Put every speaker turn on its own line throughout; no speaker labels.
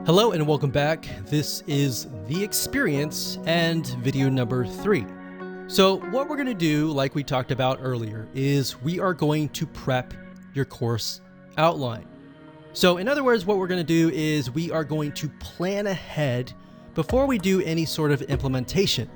Hello and welcome back. This is The Experience and video number 3. So what we're going to do, like we talked about earlier, is we are going to prep your course outline. So in other words, what we're going to do is we are going to plan ahead before we do any sort of implementation.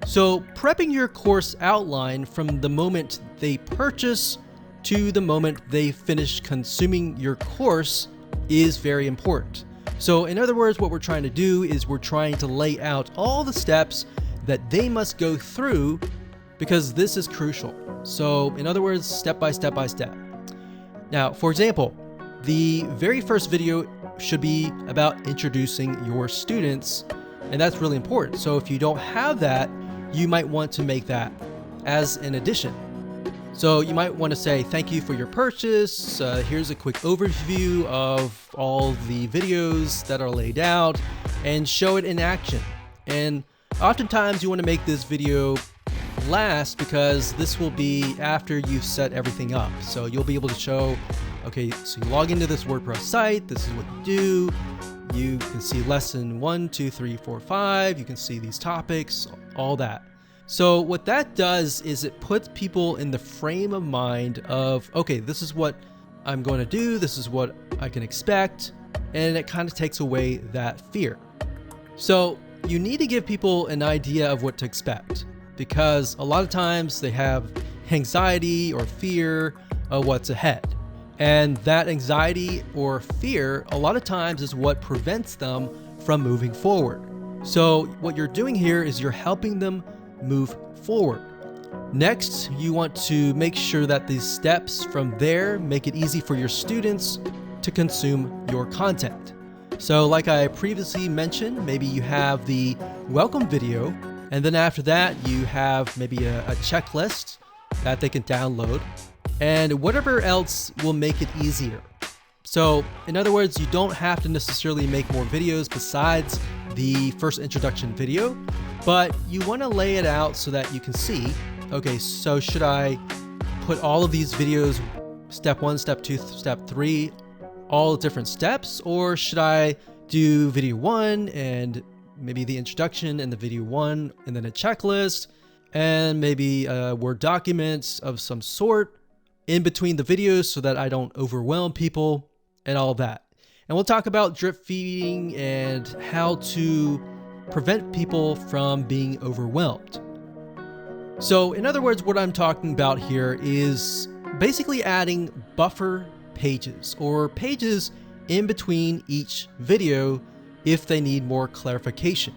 So prepping your course outline from the moment they purchase to the moment they finish consuming your course is very important. So in other words, what we're trying to do is we're trying to lay out all the steps that they must go through because this is crucial. So in other words, step by step by step. Now, for example, the very first video should be about introducing your students, and that's really important. So if you don't have that, you might want to make that as an addition. So you might want to say, thank you for your purchase. Here's a quick overview of all the videos that are laid out and show it in action. And oftentimes you want to make this video last because this will be after you've set everything up. So you'll be able to show, okay, so you log into this WordPress site. This is what you do. You can see lesson 1, 2, 3, 4, 5. You can see these topics, all that. So what that does is it puts people in the frame of mind of, okay, this is what I'm going to do, this is what I can expect, and it kind of takes away that fear. So you need to give people an idea of what to expect, because a lot of times they have anxiety or fear of what's ahead. And that anxiety or fear a lot of times is what prevents them from moving forward. So what you're doing here is you're helping them move forward. Next, you want to make sure that these steps from there make it easy for your students to consume your content. So like I previously mentioned, maybe you have the welcome video, and then after that you have maybe a checklist that they can download, and whatever else will make it easier. So in other words, you don't have to necessarily make more videos besides the first introduction video, but you want to lay it out so that you can see, okay, so should I put all of these videos, step 1, step 2, step 3, all different steps, or should I do video 1 and maybe the introduction and the video 1 and then a checklist and maybe a Word document of some sort in between the videos so that I don't overwhelm people and all of that. And we'll talk about drip feeding and how to prevent people from being overwhelmed. So in other words, what I'm talking about here is basically adding buffer pages or pages in between each video if they need more clarification.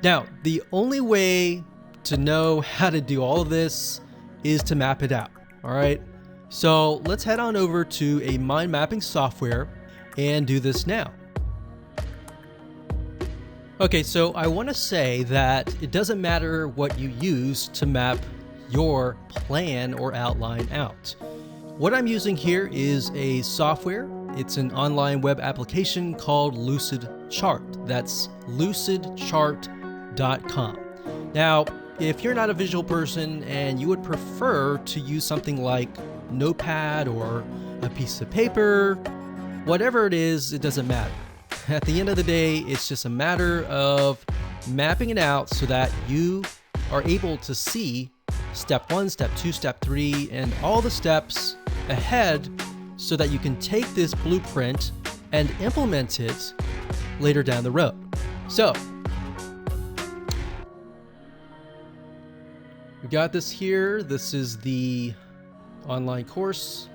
Now, the only way to know how to do all of this is to map it out. All right. So let's head on over to a mind mapping software and do this now. Okay, so I want to say that it doesn't matter what you use to map your plan or outline out. What I'm using here is a software. It's an online web application called Lucid Chart. That's lucidchart.com. Now, if you're not a visual person and you would prefer to use something like Notepad or a piece of paper, whatever it is, it doesn't matter. At the end of the day, it's just a matter of mapping it out so that you are able to see step 1, step 2, step 3, and all the steps ahead so that you can take this blueprint and implement it later down the road. So we got this here. This is the online course.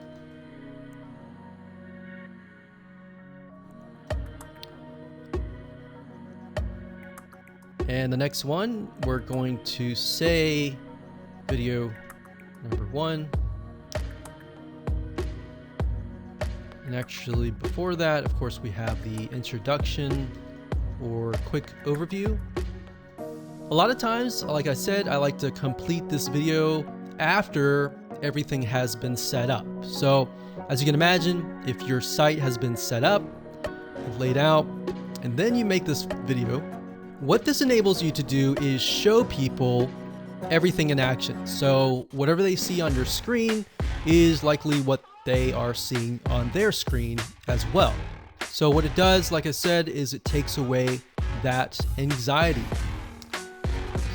And the next one, we're going to say video number 1. And actually before that, of course, we have the introduction or quick overview. A lot of times, like I said, I like to complete this video after everything has been set up. So as you can imagine, if your site has been set up, laid out, and then you make this video, what this enables you to do is show people everything in action. So whatever they see on your screen is likely what they are seeing on their screen as well. So what it does, like I said, is it takes away that anxiety.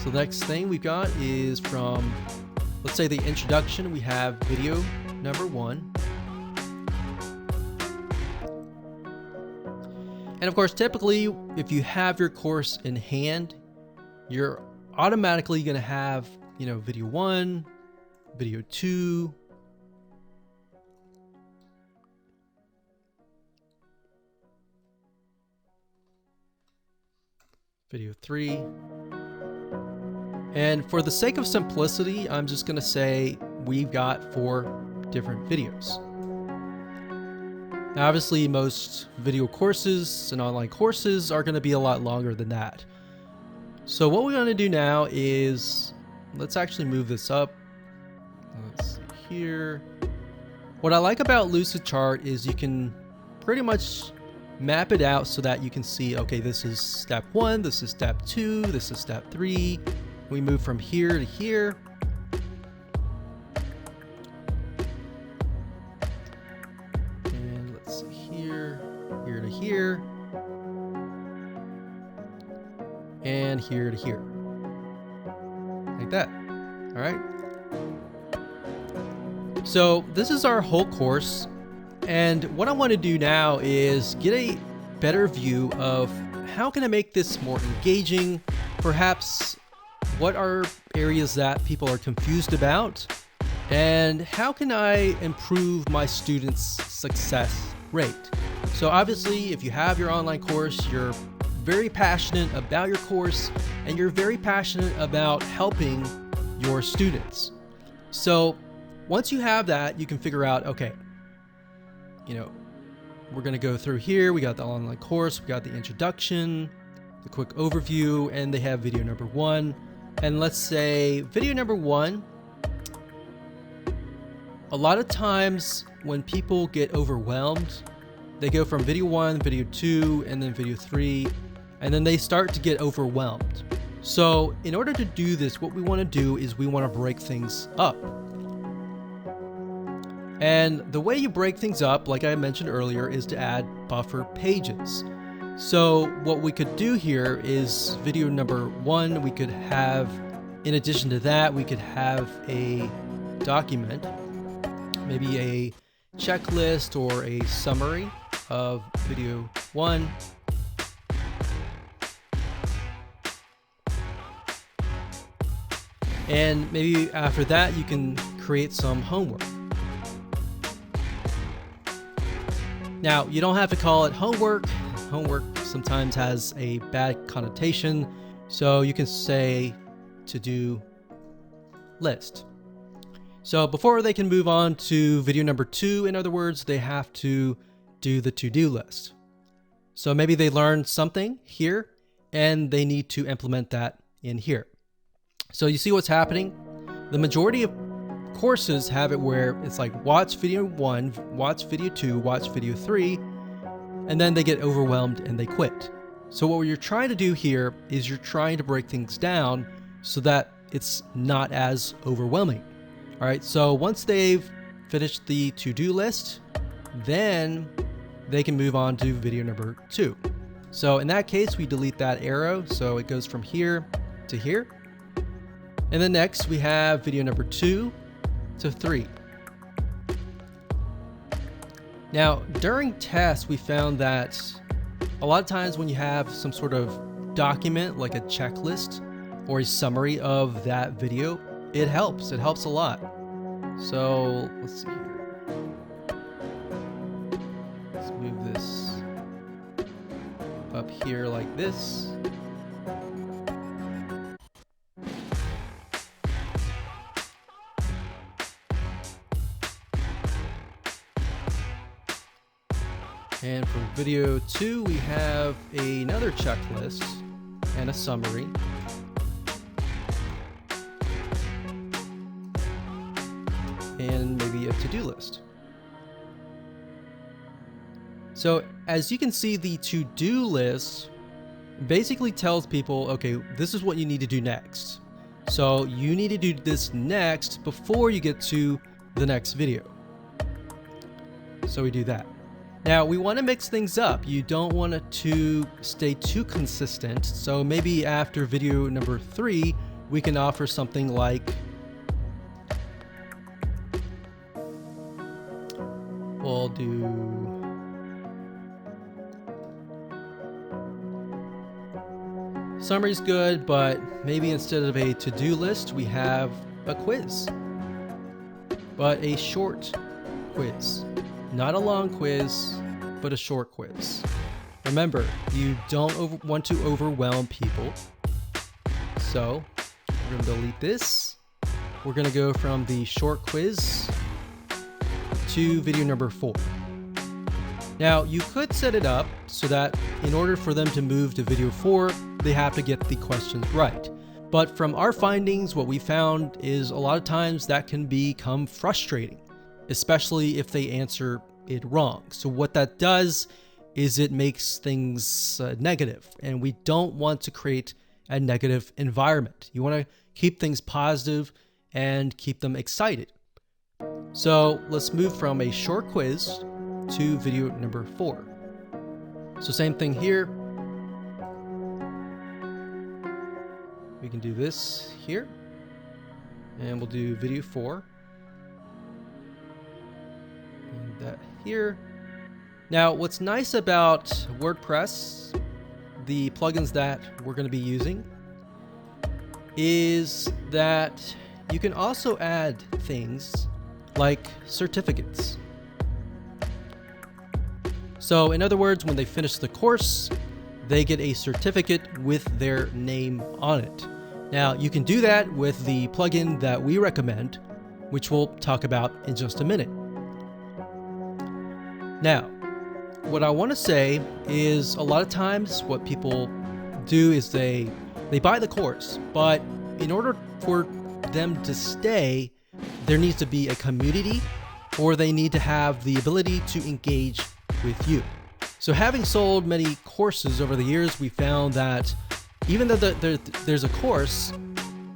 So the next thing we've got is from, let's say, the introduction. We have video number 1. And of course, typically, if you have your course in hand, you're automatically going to have, video 1, video 2, video 3. And for the sake of simplicity, I'm just going to say we've got 4 different videos. Now, obviously, most video courses and online courses are going to be a lot longer than that. So what we're going to do now is, let's actually move this up. Let's see here. What I like about Lucidchart is you can pretty much map it out so that you can see, okay, this is step 1, this is step 2, this is step 3. We move from here to here. And let's see here to here. And here to here. Like that. All right. So this is our whole course. And what I want to do now is get a better view of how can I make this more engaging, perhaps what are areas that people are confused about, and how can I improve my students' success rate. So obviously, if you have your online course, you're very passionate about your course and you're very passionate about helping your students. So once you have that, you can figure out, okay, we're going to go through here. We got the online course, we got the introduction, the quick overview, and they have video number 1. And let's say video number 1, a lot of times when people get overwhelmed, they go from video 1, video 2, and then video 3, and then they start to get overwhelmed. So in order to do this, what we want to do is we want to break things up. And the way you break things up, like I mentioned earlier, is to add buffer pages. So what we could do here is video number 1, we could have, in addition to that, we could have a document, maybe a checklist or a summary of video 1. And maybe after that, you can create some homework. Now, you don't have to call it homework. Homework sometimes has a bad connotation, so you can say to-do list. So before they can move on to video number 2, in other words, they have to do the to-do list. So maybe they learned something here and they need to implement that in here. So you see what's happening? The majority of courses have it where it's like watch video 1, watch video 2, watch video 3, and then they get overwhelmed and they quit. So what you're trying to do here is you're trying to break things down so that it's not as overwhelming. All right, so once they've finished the to-do list, then they can move on to video number 2. So in that case, we delete that arrow, so it goes from here to here. And then next we have video number 2 to 3. Now, during tests, we found that a lot of times when you have some sort of document like a checklist or a summary of that video, it helps. It helps a lot. So let's see here. Let's move this up here like this. And for video 2, we have another checklist and a summary. And maybe a to-do list. So as you can see, the to-do list basically tells people, okay, this is what you need to do next. So you need to do this next before you get to the next video. So we do that. Now we want to mix things up. You don't want it to stay too consistent. So maybe after video number 3, we can offer something like, we'll do summary's good, but maybe instead of a to-do list, we have a quiz, but a short quiz. Not a long quiz, but a short quiz. Remember, you don't want to overwhelm people. So we're going to delete this. We're going to go from the short quiz to video number 4. Now, you could set it up so that in order for them to move to video 4, they have to get the questions right. But from our findings, what we found is a lot of times that can become frustrating, especially if they answer it wrong. So what that does is it makes things negative, and we don't want to create a negative environment. You want to keep things positive and keep them excited. So let's move from a short quiz to video number 4. So same thing here. We can do this here, and we'll do video 4. And that here. Now, what's nice about WordPress, the plugins that we're going to be using, is that you can also add things like certificates. So in other words, when they finish the course, they get a certificate with their name on it. Now, you can do that with the plugin that we recommend, which we'll talk about in just a minute. Now, what I want to say is a lot of times what people do is they buy the course, but in order for them to stay, there needs to be a community, or they need to have the ability to engage with you. So having sold many courses over the years, we found that even though there's a course,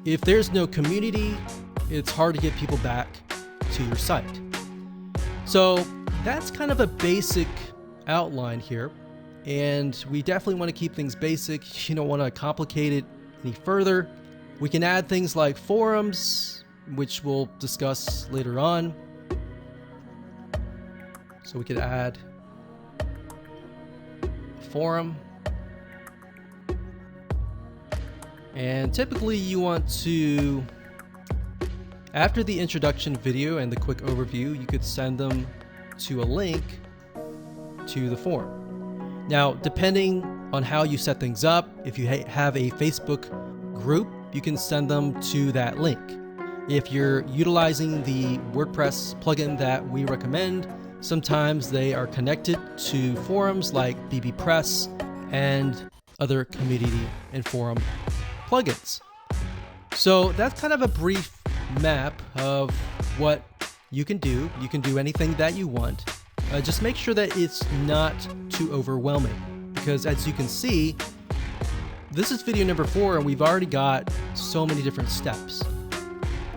if there's no community, it's hard to get people back to your site. So that's kind of a basic outline here, and we definitely want to keep things basic. You don't want to complicate it any further. We can add things like forums, which we'll discuss later on. So we could add a forum, and typically you want to, after the introduction video and the quick overview, you could send them to a link to the forum. Now, depending on how you set things up, if you have a Facebook group, you can send them to that link. If you're utilizing the WordPress plugin that we recommend, sometimes they are connected to forums like bbPress and other community and forum plugins. So that's kind of a brief map of what you can do. You can do anything that you want. Just make sure that it's not too overwhelming, because as you can see, this is video number 4 and we've already got so many different steps.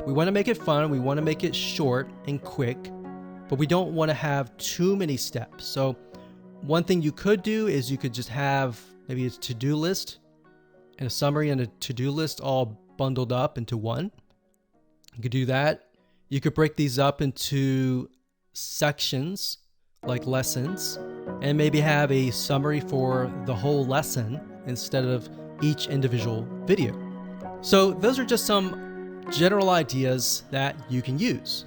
We want to make it fun, we want to make it short and quick, but we don't want to have too many steps. So one thing you could do is you could just have maybe a to-do list and a summary and a to-do list all bundled up into one. You could do that. You could break these up into sections like lessons, and maybe have a summary for the whole lesson instead of each individual video. So those are just some general ideas that you can use.